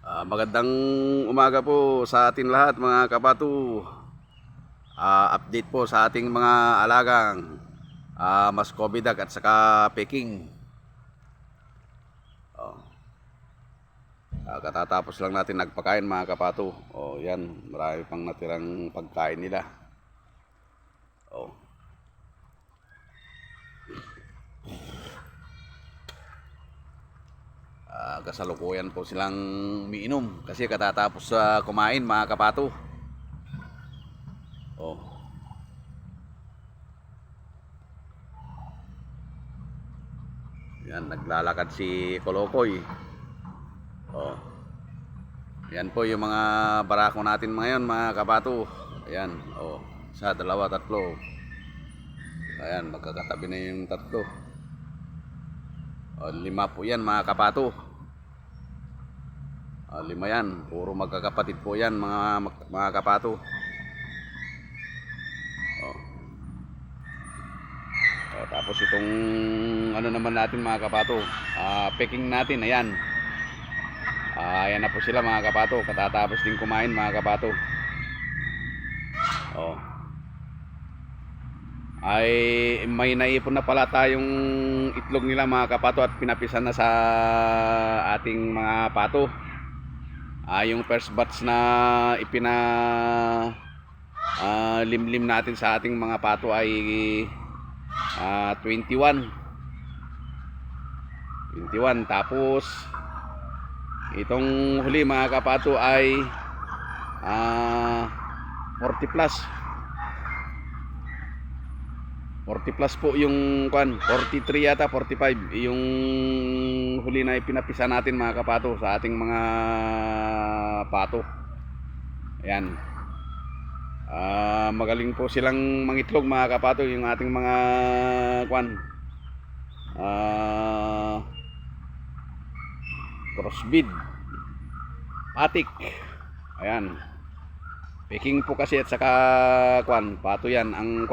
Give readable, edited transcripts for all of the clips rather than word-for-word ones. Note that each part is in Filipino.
Magandang umaga po sa atin lahat mga kabatu. Update po sa ating mga alagang Muscovidag at saka Peking. Oh, katatapos lang natin nagpakain mga kabatu. Yan, marami pang natirang pagkain nila. Oh. Kasalukuyan po silang umiinom kasi katatapos kumain mga kapato. Oh. Yan, naglalakad si Kolokoy. Oh. Yan po yung mga barako natin ngayon mga kapato. Ayan, oh. Isa, dalawa, tatlo. Ayan, magkakatabi na yung tatlo. Lima po yan mga kapato. Lima yan, puro magkakapatid po yan mga kapato. Tapos itong ano naman natin mga kapato, Peking natin, ayan. Ayan na po sila mga kapato, katatapos din kumain mga kapato. Ay may naipon na pala tayong itlog nila mga kapato at pinapisan na sa ating mga pato. Yung first batch na limlim natin sa ating mga pato ay 21. Tapos itong huli mga kapato ay 40 plus. 40 plus po yung 43 yata, 45 yung huli na ipinapisa natin mga kapato sa ating mga pato. Ayan. Magaling po silang mangitlog mga kapato, yung ating mga crossbreed patik. Ayan. Peking po kasi at saka pato yan ang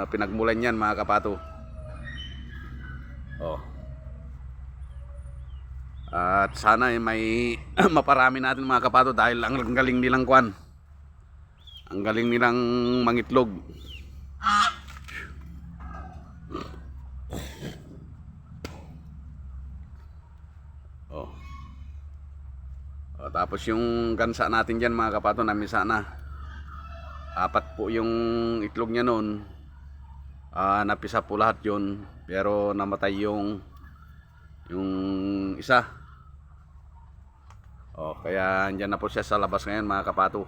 pinagmulan yan mga kapato. At sana may maparami natin mga kapato dahil ang galing nilang ang galing nilang mangitlog. Tapos yung gansa natin dyan mga kapato, namisa na. 4 po yung itlog niya noon. Napisa po lahat yun, pero namatay yung isa. Kaya andyan na po siya sa labas ngayon mga kapato.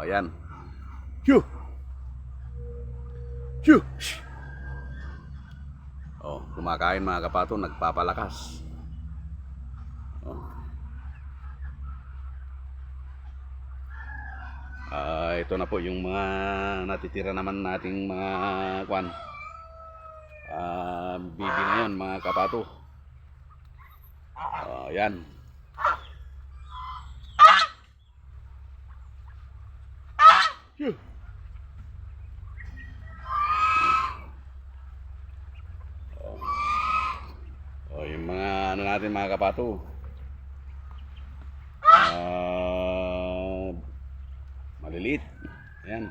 Ayan. Phew! Phew! Kumakain mga kapato, nagpapalakas. Ito na po yung mga natitira naman nating mga bibi ngayon mga kapato. Ayan. Yung mga ano natin mga kapato, maliliit. Ayan,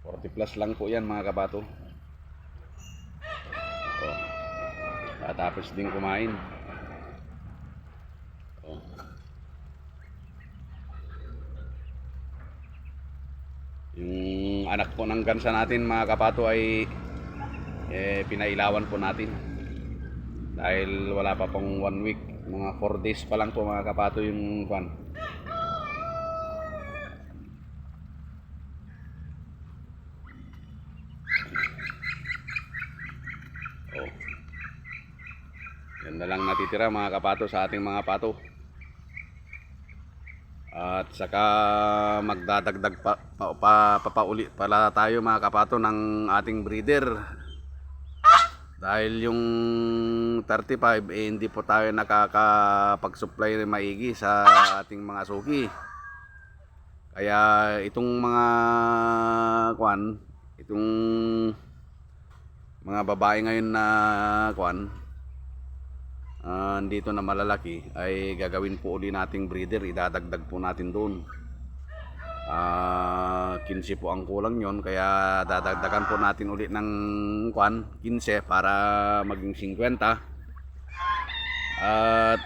40 plus lang po yan mga kabato. Tapos din kumain. Yung anak po ng gansa natin mga kapato ay pinailawan po natin dahil wala pa pong 1 week, mga 4 days pa lang po mga kapato yung yan na lang natitira mga kapato sa ating mga pato. At saka magdadagdag papauli pala tayo mga kapato ng ating breeder. Dahil yung 35 hindi po tayo nakakapag-supply ng maigi sa ating mga suki. Kaya itong mga itong mga babae ngayon na dito na malalaki ay gagawin po uli nating breeder, idadagdag po natin doon. 15 po ang kulang yon, kaya dadagdagan po natin ulit ng 15 para maging 50. At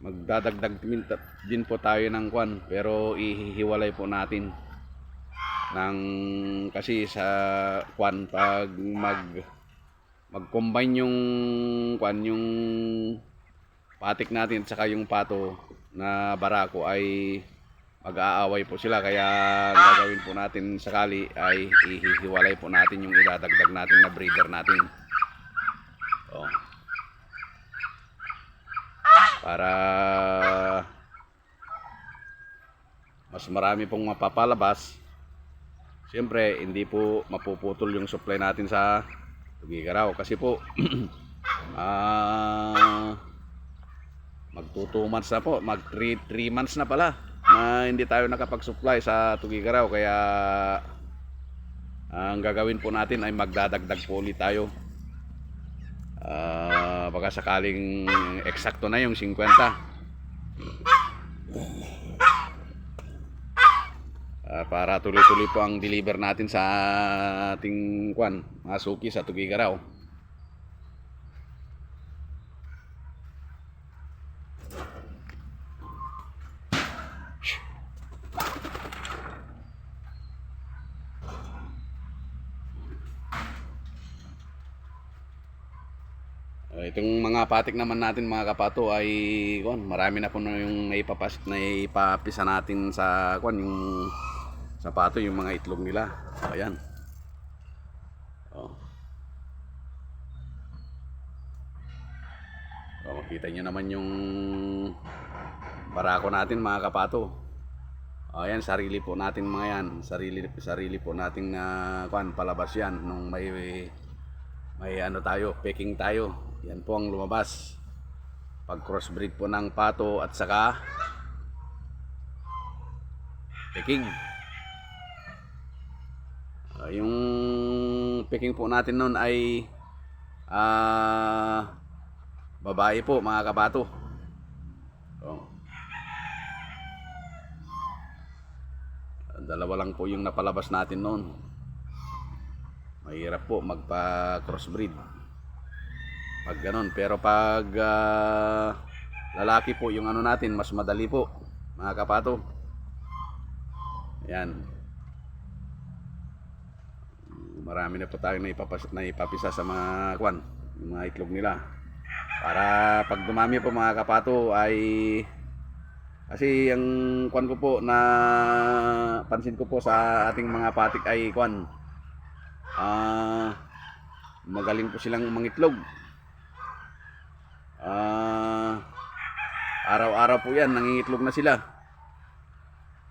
magdadagdag din po tayo ng pero ihihiwalay po natin ng, kasi sa pag mag-combine yung yung patik natin at saka yung pato na barako ay mag-aaway po sila, kaya gagawin po natin sakali ay ihihiwalay po natin yung idadagdag natin na breeder natin. Para mas marami pong mapapalabas. Siyempre hindi po mapuputol yung supply natin sa Tugigaraw kasi po mag 2 months na po, mag 3 months na pala na hindi tayo nakapag-supply sa Tugigaraw, kaya ang gagawin po natin ay magdadagdag po ulit tayo. Baka sakaling eksakto na yung 50. Para tuloy-tuloy po ang deliver natin sa ating mga suki sa Tugigaraw. Itong mga patik naman natin mga kapato ay marami na po na yung naipapisa natin sa yung sa pato, yung mga itlog nila. Ayan. Makita nyo naman yung barako natin mga kapato. Ayan, sarili po natin mga yan. Sarili po nating palabas yan nung may tayo, pecking tayo. Yan po ang lumabas pag crossbreed po ng pato at saka pecking. Yung pecking po natin noon ay babae po mga kapato. Dalawa lang po yung napalabas natin noon. Mahirap po magpa crossbreed pag ganon, pero pag lalaki po yung natin, mas madali po mga kapato. Yan, marami na po tayong naipapisa sa mga yung mga itlog nila, para pag dumami po mga kapato ay, kasi ang ko po na pansin ko po sa ating mga patik ay magaling po silang mangitlog. Araw-araw po yan, nangingitlog na sila.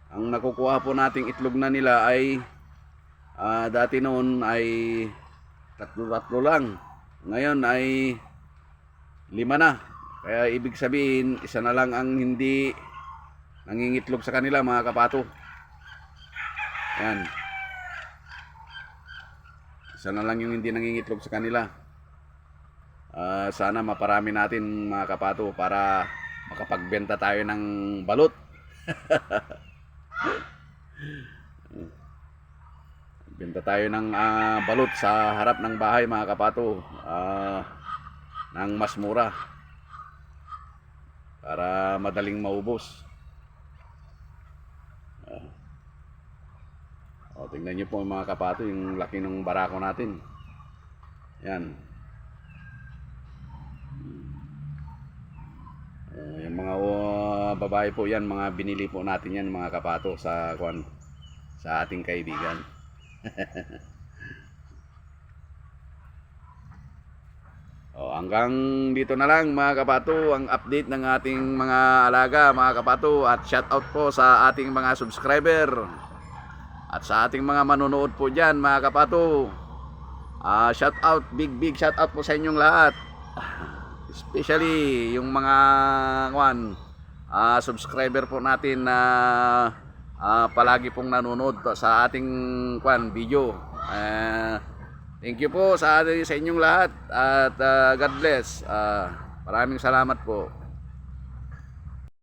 Ang nakukuha po nating itlog na nila ay dati noon ay 3 lang, ngayon ay 5 na. Kaya ibig sabihin, isa na lang ang hindi nangingitlog sa kanila mga kapato. Yan, isa na lang yung hindi nangingitlog sa kanila. Sana maparami natin mga kapato para makapagbenta tayo ng balot. Benta tayo ng balot sa harap ng bahay mga kapato, ng mas mura para madaling maubos. Tingnan nyo po mga kapato yung laki ng barako natin. Yan. Yung mga babae po yan, mga binili po natin yan mga kapato sa sa ating kaibigan. Hanggang dito na lang mga kapato ang update ng ating mga alaga mga kapato, at shout out po sa ating mga subscriber at sa ating mga manonood po dyan mga kapato. Shout out, big shout out po sa inyong lahat, especially yung mga subscriber po natin na palagi pong nanonood sa ating video. Thank you po sa inyong lahat, at God bless. Maraming salamat po.